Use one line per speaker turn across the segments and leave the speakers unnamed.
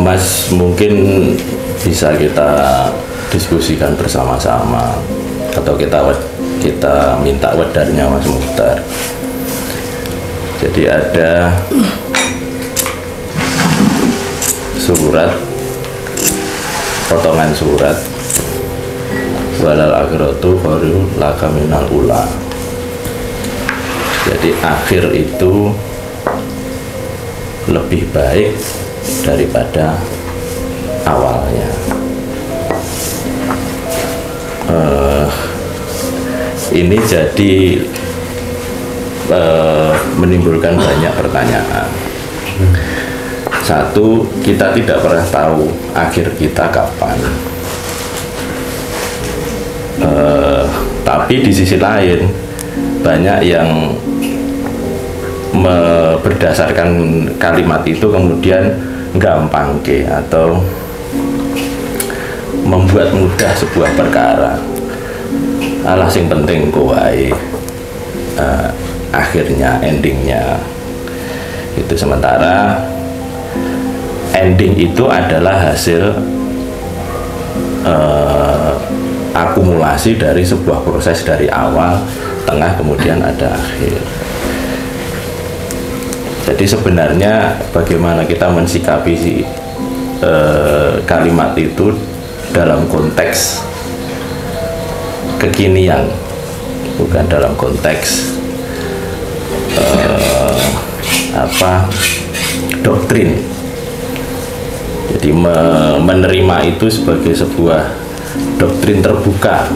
Mas mungkin bisa kita diskusikan bersama-sama atau kita minta wadarnya Mas Mukhtar. Jadi ada surat, potongan surat, walal akhiratu khairul laka minal ula. Jadi akhir itu lebih baik daripada awalnya. Ini jadi menimbulkan banyak pertanyaan. Satu, kita tidak pernah tahu akhir kita kapan. Tapi di sisi lain banyak yang berdasarkan kalimat itu kemudian gampang atau membuat mudah sebuah perkara. Alah sing penting kuwai akhirnya, endingnya itu. Sementara ending itu adalah hasil akumulasi dari sebuah proses dari awal, tengah, kemudian ada akhir. Jadi sebenarnya bagaimana kita mensikapi kalimat itu dalam konteks kekinian, bukan dalam konteks doktrin. Jadi menerima itu sebagai sebuah doktrin terbuka,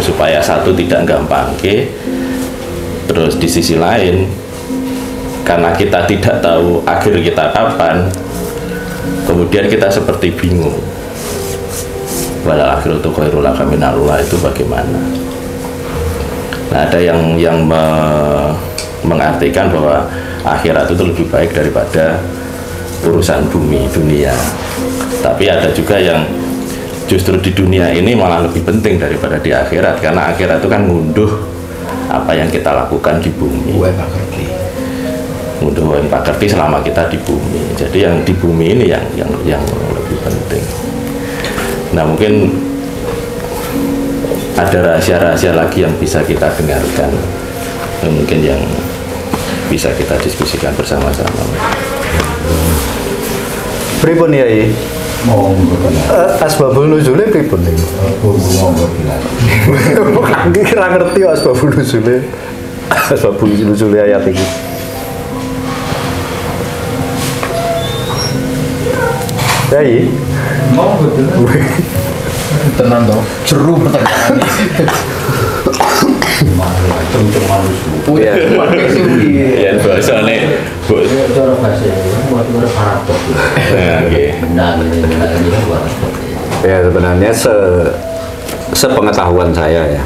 supaya satu tidak gampang. Terus di sisi lain, karena kita tidak tahu akhir kita kapan, kemudian kita seperti bingung. Walal akhiratu khairul laka minal ula itu bagaimana? Nah, ada yang mengartikan bahwa akhirat itu lebih baik daripada urusan dunia. Tapi ada juga yang justru di dunia ini malah lebih penting daripada di akhirat, karena akhirat itu kan ngunduh apa yang kita lakukan di bumi. Ngunduh pakerti selama kita di bumi. Jadi yang di bumi ini yang lebih penting. Nah, mungkin ada rahasia-rahasia lagi yang bisa kita dengarkan, mungkin yang bisa kita diskusikan bersama-sama.
Pripun Yai?
Mau
asbabul nuzule pripun niku? Kira ngerti asbabul nuzule. Asbabul nuzule ayat iki. Yai,
mau betul. Tenang dong. Seru pertanyaan ini.
Iya.
Ya bahasane
cara bahasa buat paradoks. Benar ini
Ya, sebenarnya sepengetahuan saya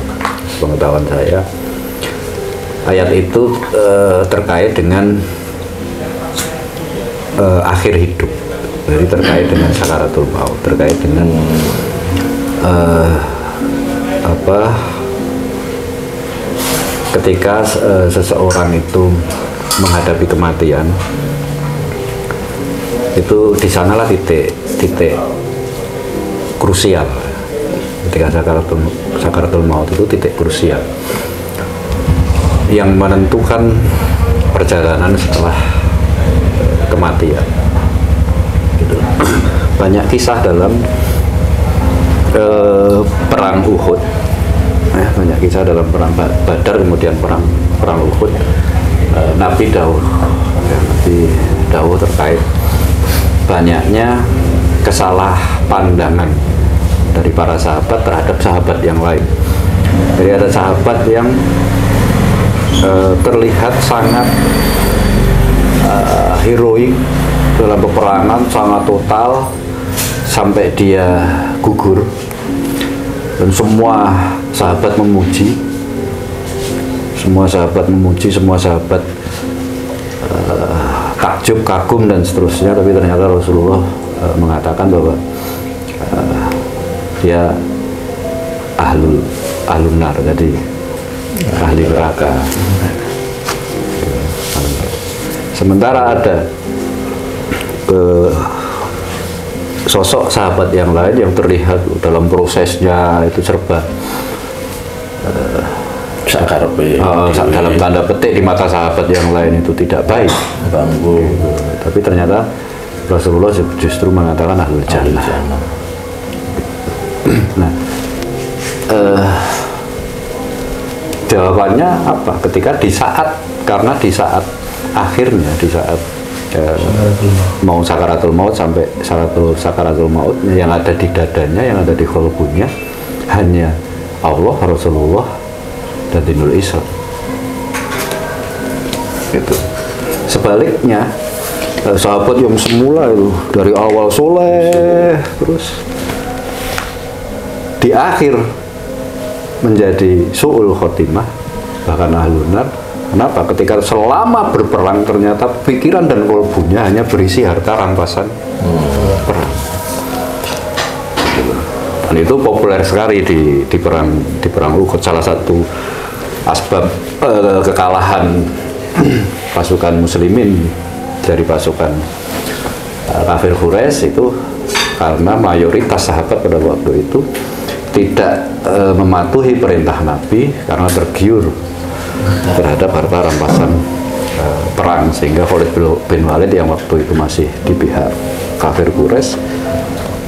ayat itu terkait dengan akhir hidup. Jadi terkait dengan sakaratul maut, terkait dengan ketika seseorang itu menghadapi kematian, itu di sanalah titik krusial. Ketika sakaratul maut itu titik krusial yang menentukan perjalanan setelah kematian. Gitu. Banyak kisah dalam perang Uhud. Banyak kisah dalam perang Badar, kemudian perang Uhud. Nabi dawuh terkait banyaknya kesalahpandangan dari para sahabat terhadap sahabat yang lain. Jadi ada sahabat yang terlihat sangat heroik dalam peperangan, sangat total sampai dia gugur, dan semua sahabat memuji, semua sahabat takjub, kagum dan seterusnya. Tapi ternyata Rasulullah mengatakan bahwa dia ahlun nar, jadi ahli neraka. Sementara ada sosok sahabat yang lain yang terlihat dalam prosesnya itu serba
sakarepe
dalam tanda petik di mata sahabat yang lain itu tidak baik,
bangku
tapi ternyata Rasulullah justru mengatakan ahlul jannah. Nah, jawabannya apa? Ketika karena di saat akhirnya, di saat mau sakaratul maut, sampai sakaratul maut yang ada di dadanya, yang ada di qalbunya hanya Allah, Rasulullah, dan dinul Islam. Itu. Sebaliknya, sahabat yang semula itu dari awal soleh, terus di akhir menjadi su'ul khotimah, bahkan ahlun nar. Kenapa? Ketika selama berperang ternyata pikiran dan kalbunya hanya berisi harta rampasan perang. Dan itu populer sekali di perang Uhud. Salah satu asbab kekalahan pasukan muslimin dari pasukan kafir Quraisy itu karena mayoritas sahabat pada waktu itu tidak mematuhi perintah Nabi karena tergiur terhadap harta rampasan perang, sehingga Khalid bin Walid yang waktu itu masih di pihak kafir Quraisy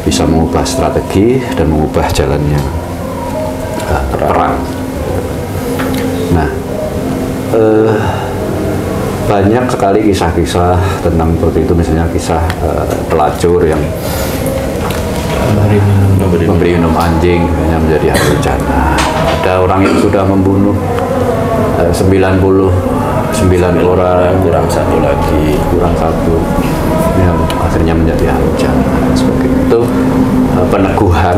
bisa mengubah strategi dan mengubah jalannya perang. Nah, banyak sekali kisah-kisah tentang seperti itu, misalnya kisah pelacur yang memberi minum anjing hanya menjadi ahlul jannah. Ada orang yang sudah membunuh 99 orang,
kurang satu
yang akhirnya menjadi ahlul jannah. Seperti itu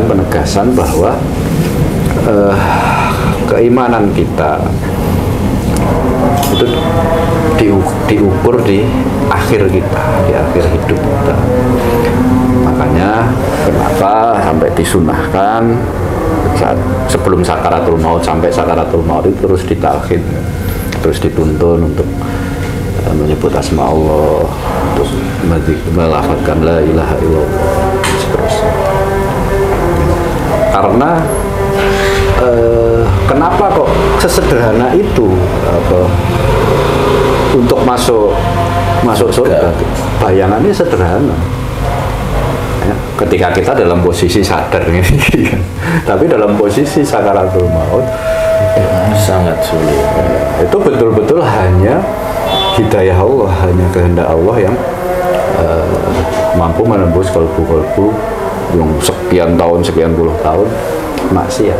penegasan bahwa keimanan kita itu diukur di akhir kita, di akhir hidup kita. Makanya kenapa sampai disunahkan sebelum sakaratul maut sampai sakaratul maut itu terus ditalqin, terus dituntun untuk menyebut asma Allah, untuk melafazkan la ilaha illallah, seterusnya. Karena kenapa kok sesederhana itu untuk masuk surga? Bayangannya sederhana. Ya, ketika kita dalam posisi sadar ini, tapi dalam posisi sakaratul maut
sangat sulit.
Itu betul-betul hanya hidayah Allah, hanya kehendak Allah yang mampu menembus kalbu-kalbu yang sekian puluh tahun maksiat.